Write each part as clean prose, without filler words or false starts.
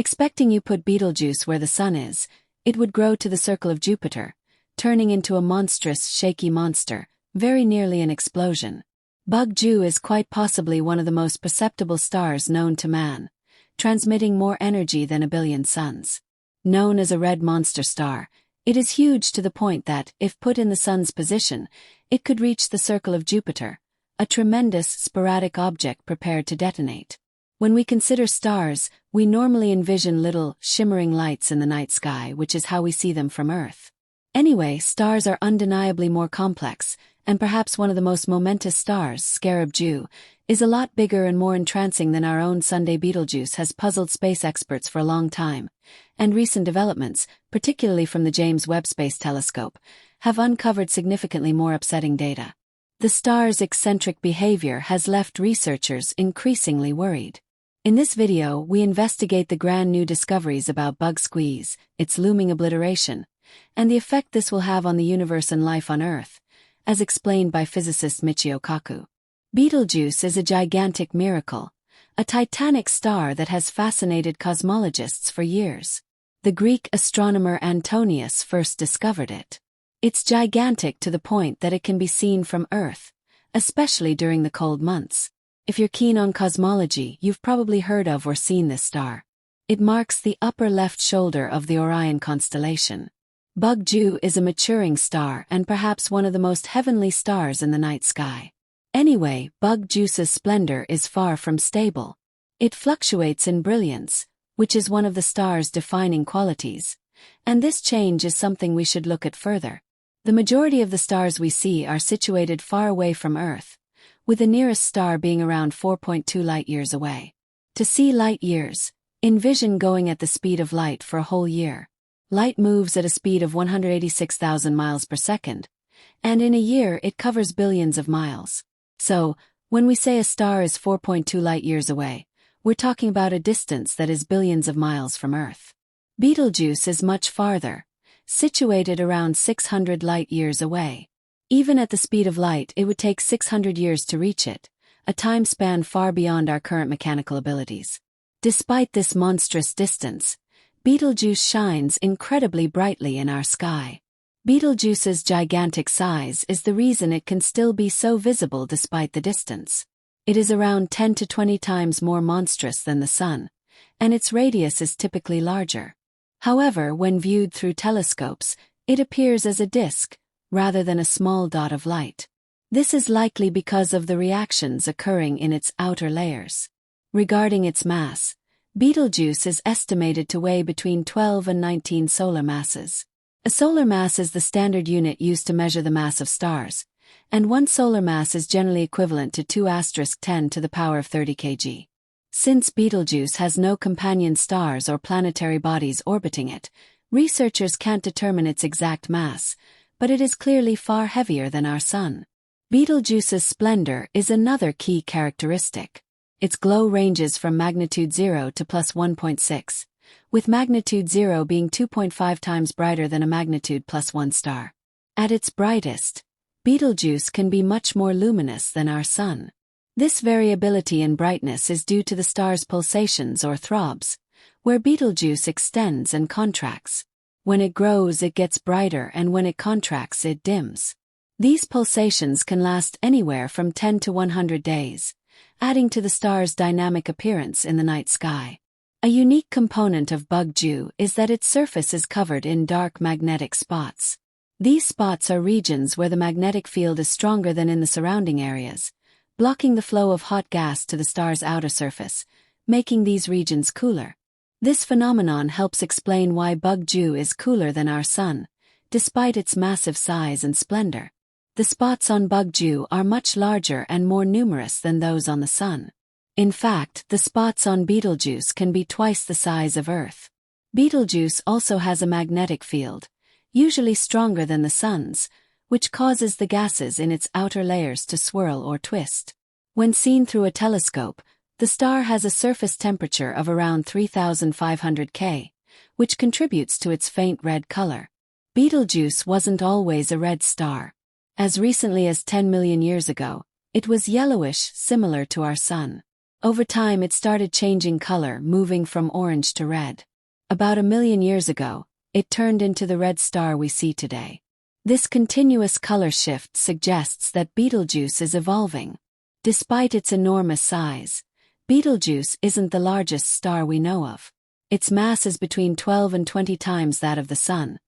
Expecting you put Betelgeuse where the sun is, it would grow to the circle of Jupiter, turning into a monstrous, shaky monster, very nearly an explosion. Betelgeuse is quite possibly one of the most perceptible stars known to man, transmitting more energy than a billion suns. Known as a red monster star, it is huge to the point that, if put in the sun's position, it could reach the circle of Jupiter, a tremendous, sporadic object prepared to detonate. When we consider stars, we normally envision little, shimmering lights in the night sky, which is how we see them from Earth. Anyway, stars are undeniably more complex, and perhaps one of the most momentous stars, Scarab Jew, is a lot bigger and more entrancing than our own Sunday Betelgeuse has puzzled space experts for a long time, and recent developments, particularly from the James Webb Space Telescope, have uncovered significantly more upsetting data. The star's eccentric behavior has left researchers increasingly worried. In this video, we investigate the grand new discoveries about bug squeeze, its looming obliteration, and the effect this will have on the universe and life on Earth, as explained by physicist Michio Kaku. Betelgeuse is a gigantic miracle, a titanic star that has fascinated cosmologists for years. The Greek astronomer Antonius first discovered it. It's gigantic to the point that it can be seen from Earth, especially during the cold months. If you're keen on cosmology, you've probably heard of or seen this star. It marks the upper left shoulder of the Orion constellation. Betelgeuse is a maturing star and perhaps one of the most heavenly stars in the night sky. Anyway, Betelgeuse's splendor is far from stable. It fluctuates in brilliance, which is one of the star's defining qualities, and this change is something we should look at further. The majority of the stars we see are situated far away from Earth, with the nearest star being around 4.2 light-years away. To see light-years, envision going at the speed of light for a whole year. Light moves at a speed of 186,000 miles per second, and in a year it covers billions of miles. So, when we say a star is 4.2 light-years away, we're talking about a distance that is billions of miles from Earth. Betelgeuse is much farther, situated around 600 light-years away. Even at the speed of light, it would take 600 years to reach it, a time span far beyond our current mechanical abilities. Despite this monstrous distance, Betelgeuse shines incredibly brightly in our sky. Betelgeuse's gigantic size is the reason it can still be so visible despite the distance. It is around 10 to 20 times more monstrous than the Sun, and its radius is typically larger. However, when viewed through telescopes, it appears as a disk, rather than a small dot of light. This is likely because of the reactions occurring in its outer layers. Regarding its mass, Betelgeuse is estimated to weigh between 12 and 19 solar masses. A solar mass is the standard unit used to measure the mass of stars, and one solar mass is generally equivalent to 2*10 to the power of 30 kg. Since Betelgeuse has no companion stars or planetary bodies orbiting it, researchers can't determine its exact mass, but it is clearly far heavier than our Sun. Betelgeuse's splendor is another key characteristic. Its glow ranges from magnitude 0 to plus 1.6, with magnitude 0 being 2.5 times brighter than a magnitude plus 1 star. At its brightest, Betelgeuse can be much more luminous than our Sun. This variability in brightness is due to the star's pulsations or throbs, where Betelgeuse extends and contracts. When it grows, it gets brighter, and when it contracts, it dims. These pulsations can last anywhere from 10 to 100 days, adding to the star's dynamic appearance in the night sky. A unique component of Betelgeuse is that its surface is covered in dark magnetic spots. These spots are regions where the magnetic field is stronger than in the surrounding areas, blocking the flow of hot gas to the star's outer surface, making these regions cooler. This phenomenon helps explain why Betelgeuse is cooler than our Sun, despite its massive size and splendor. The spots on Betelgeuse are much larger and more numerous than those on the Sun. In fact, the spots on Betelgeuse can be twice the size of Earth. Betelgeuse also has a magnetic field, usually stronger than the Sun's, which causes the gases in its outer layers to swirl or twist. When seen through a telescope, the star has a surface temperature of around 3,500 K, which contributes to its faint red color. Betelgeuse wasn't always a red star. As recently as 10 million years ago, it was yellowish, similar to our Sun. Over time it started changing color, moving from orange to red. About 1 million years ago, it turned into the red star we see today. This continuous color shift suggests that Betelgeuse is evolving. Despite its enormous size, Betelgeuse isn't the largest star we know of. Its mass is between 12 and 20 times that of the Sun,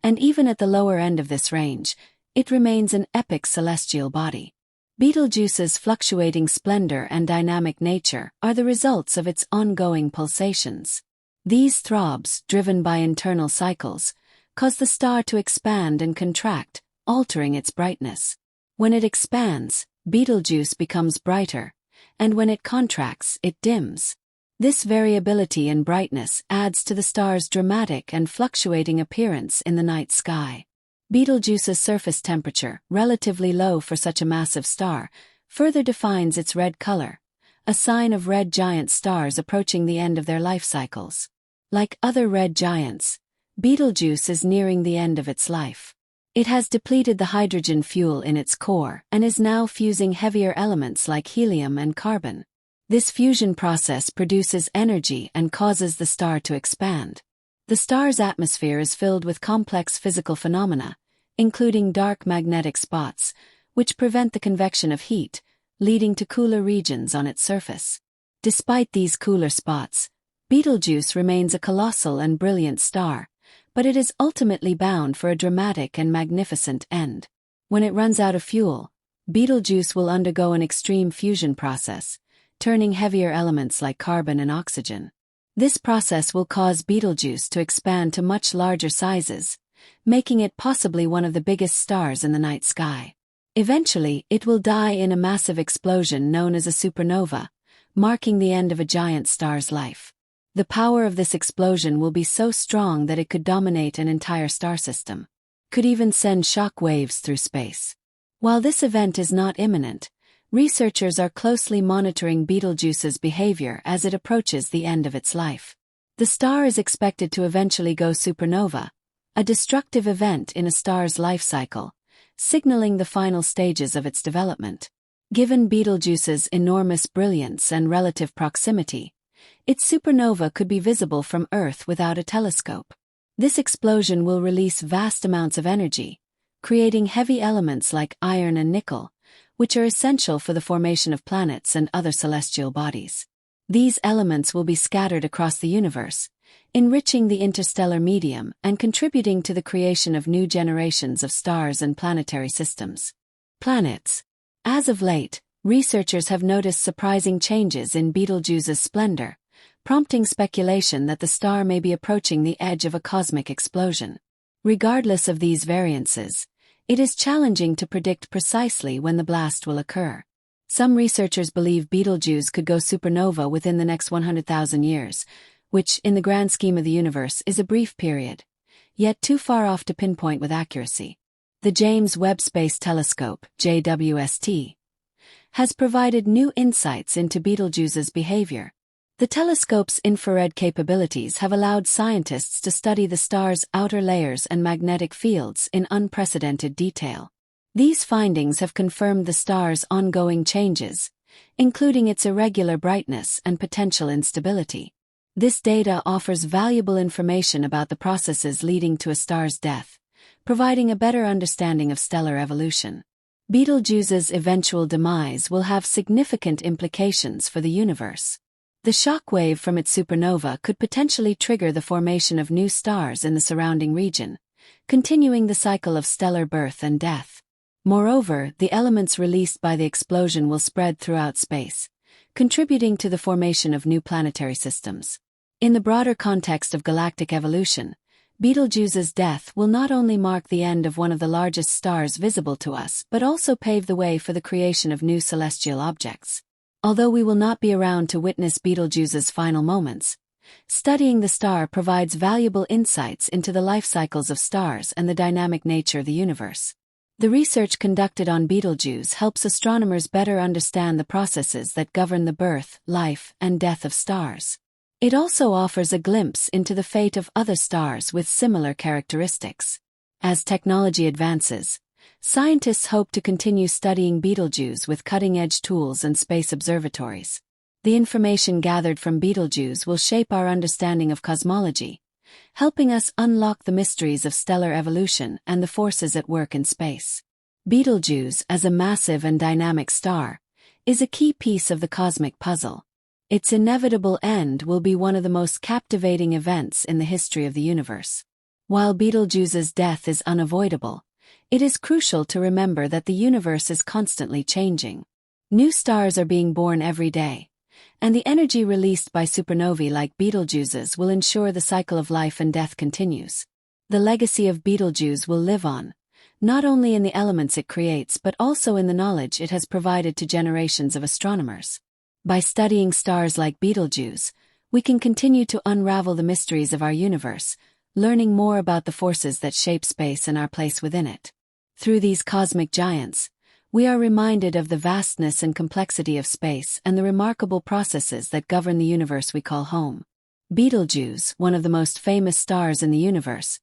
and even at the lower end of this range, it remains an epic celestial body. Betelgeuse's fluctuating splendor and dynamic nature are the results of its ongoing pulsations. These throbs, driven by internal cycles, cause the star to expand and contract, altering its brightness. When it expands, Betelgeuse becomes brighter, and when it contracts, it dims. This variability in brightness adds to the star's dramatic and fluctuating appearance in the night sky. Betelgeuse's surface temperature, relatively low for such a massive star, further defines its red color, a sign of red giant stars approaching the end of their life cycles. Like other red giants, Betelgeuse is nearing the end of its life. It has depleted the hydrogen fuel in its core and is now fusing heavier elements like helium and carbon. This fusion process produces energy and causes the star to expand. The star's atmosphere is filled with complex physical phenomena, including dark magnetic spots, which prevent the convection of heat, leading to cooler regions on its surface. Despite these cooler spots, Betelgeuse remains a colossal and brilliant star, but it is ultimately bound for a dramatic and magnificent end. When it runs out of fuel, Betelgeuse will undergo an extreme fusion process, turning heavier elements like carbon and oxygen. This process will cause Betelgeuse to expand to much larger sizes, making it possibly one of the biggest stars in the night sky. Eventually, it will die in a massive explosion known as a supernova, marking the end of a giant star's life. The power of this explosion will be so strong that it could dominate an entire star system, could even send shock waves through space. While this event is not imminent, researchers are closely monitoring Betelgeuse's behavior as it approaches the end of its life. The star is expected to eventually go supernova, a destructive event in a star's life cycle, signaling the final stages of its development. Given Betelgeuse's enormous brilliance and relative proximity, its supernova could be visible from Earth without a telescope. This explosion will release vast amounts of energy, creating heavy elements like iron and nickel, which are essential for the formation of planets and other celestial bodies. These elements will be scattered across the universe, enriching the interstellar medium and contributing to the creation of new generations of stars and planetary systems. Planets. As of late, researchers have noticed surprising changes in Betelgeuse's splendor, prompting speculation that the star may be approaching the edge of a cosmic explosion. Regardless of these variances, it is challenging to predict precisely when the blast will occur. Some researchers believe Betelgeuse could go supernova within the next 100,000 years, which, in the grand scheme of the universe, is a brief period, yet too far off to pinpoint with accuracy. The James Webb Space Telescope, JWST, has provided new insights into Betelgeuse's behavior. The telescope's infrared capabilities have allowed scientists to study the star's outer layers and magnetic fields in unprecedented detail. These findings have confirmed the star's ongoing changes, including its irregular brightness and potential instability. This data offers valuable information about the processes leading to a star's death, providing a better understanding of stellar evolution. Betelgeuse's eventual demise will have significant implications for the universe. The shock wave from its supernova could potentially trigger the formation of new stars in the surrounding region, continuing the cycle of stellar birth and death. Moreover, the elements released by the explosion will spread throughout space, contributing to the formation of new planetary systems. In the broader context of galactic evolution, Betelgeuse's death will not only mark the end of one of the largest stars visible to us but also pave the way for the creation of new celestial objects. Although we will not be around to witness Betelgeuse's final moments, studying the star provides valuable insights into the life cycles of stars and the dynamic nature of the universe. The research conducted on Betelgeuse helps astronomers better understand the processes that govern the birth, life, and death of stars. It also offers a glimpse into the fate of other stars with similar characteristics. As technology advances, scientists hope to continue studying Betelgeuse with cutting-edge tools and space observatories. The information gathered from Betelgeuse will shape our understanding of cosmology, helping us unlock the mysteries of stellar evolution and the forces at work in space. Betelgeuse, as a massive and dynamic star, is a key piece of the cosmic puzzle. Its inevitable end will be one of the most captivating events in the history of the universe. While Betelgeuse's death is unavoidable, it is crucial to remember that the universe is constantly changing. New stars are being born every day, and the energy released by supernovae like Betelgeuse's will ensure the cycle of life and death continues. The legacy of Betelgeuse will live on, not only in the elements it creates but also in the knowledge it has provided to generations of astronomers. By studying stars like Betelgeuse, we can continue to unravel the mysteries of our universe, learning more about the forces that shape space and our place within it. Through these cosmic giants, we are reminded of the vastness and complexity of space and the remarkable processes that govern the universe we call home. Betelgeuse, one of the most famous stars in the universe,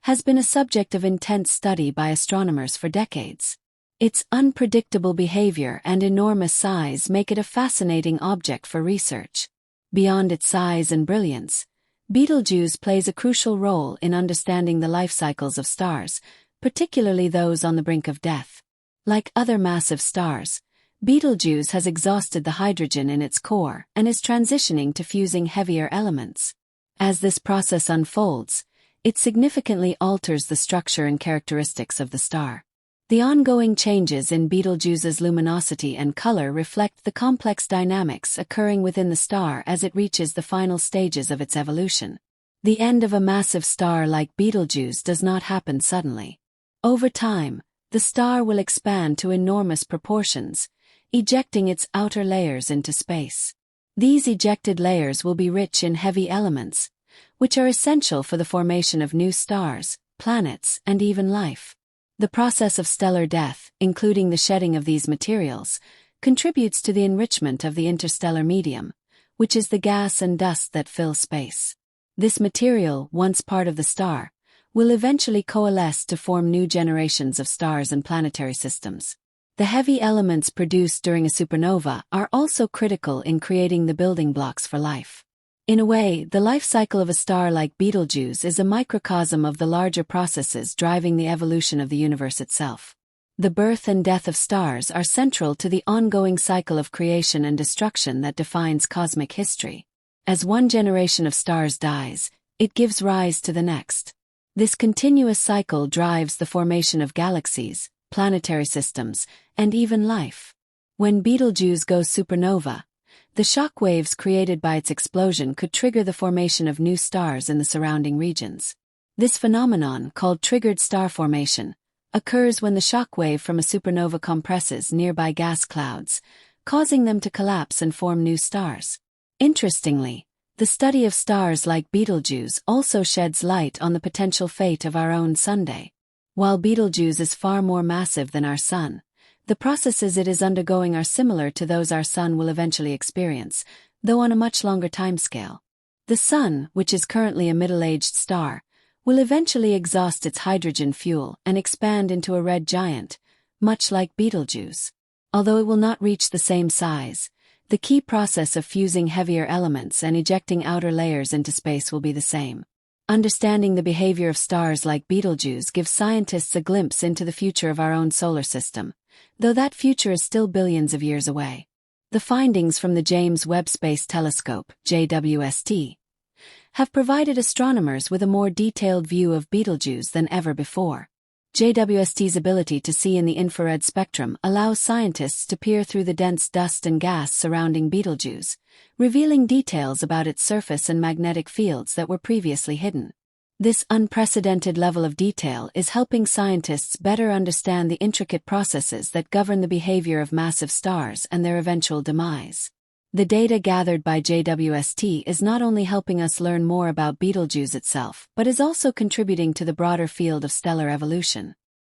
has been a subject of intense study by astronomers for decades. Its unpredictable behavior and enormous size make it a fascinating object for research. Beyond its size and brilliance, Betelgeuse plays a crucial role in understanding the life cycles of stars, particularly those on the brink of death. Like other massive stars, Betelgeuse has exhausted the hydrogen in its core and is transitioning to fusing heavier elements. As this process unfolds, it significantly alters the structure and characteristics of the star. The ongoing changes in Betelgeuse's luminosity and color reflect the complex dynamics occurring within the star as it reaches the final stages of its evolution. The end of a massive star like Betelgeuse does not happen suddenly. Over time, the star will expand to enormous proportions, ejecting its outer layers into space. These ejected layers will be rich in heavy elements, which are essential for the formation of new stars, planets, and even life. The process of stellar death, including the shedding of these materials, contributes to the enrichment of the interstellar medium, which is the gas and dust that fill space. This material, once part of the star, will eventually coalesce to form new generations of stars and planetary systems. The heavy elements produced during a supernova are also critical in creating the building blocks for life. In a way, the life cycle of a star like Betelgeuse is a microcosm of the larger processes driving the evolution of the universe itself. The birth and death of stars are central to the ongoing cycle of creation and destruction that defines cosmic history. As one generation of stars dies, it gives rise to the next. This continuous cycle drives the formation of galaxies, planetary systems, and even life. When Betelgeuse goes supernova, the shock waves created by its explosion could trigger the formation of new stars in the surrounding regions. This phenomenon, called triggered star formation, occurs when the shock wave from a supernova compresses nearby gas clouds, causing them to collapse and form new stars. Interestingly, the study of stars like Betelgeuse also sheds light on the potential fate of our own Sunday. While Betelgeuse is far more massive than our Sun, the processes it is undergoing are similar to those our Sun will eventually experience, though on a much longer timescale. The Sun, which is currently a middle-aged star, will eventually exhaust its hydrogen fuel and expand into a red giant, much like Betelgeuse. Although it will not reach the same size, the key process of fusing heavier elements and ejecting outer layers into space will be the same. Understanding the behavior of stars like Betelgeuse gives scientists a glimpse into the future of our own solar system, though that future is still billions of years away. The findings from the James Webb Space Telescope, JWST, have provided astronomers with a more detailed view of Betelgeuse than ever before. JWST's ability to see in the infrared spectrum allows scientists to peer through the dense dust and gas surrounding Betelgeuse, revealing details about its surface and magnetic fields that were previously hidden. This unprecedented level of detail is helping scientists better understand the intricate processes that govern the behavior of massive stars and their eventual demise. The data gathered by JWST is not only helping us learn more about Betelgeuse itself, but is also contributing to the broader field of stellar evolution.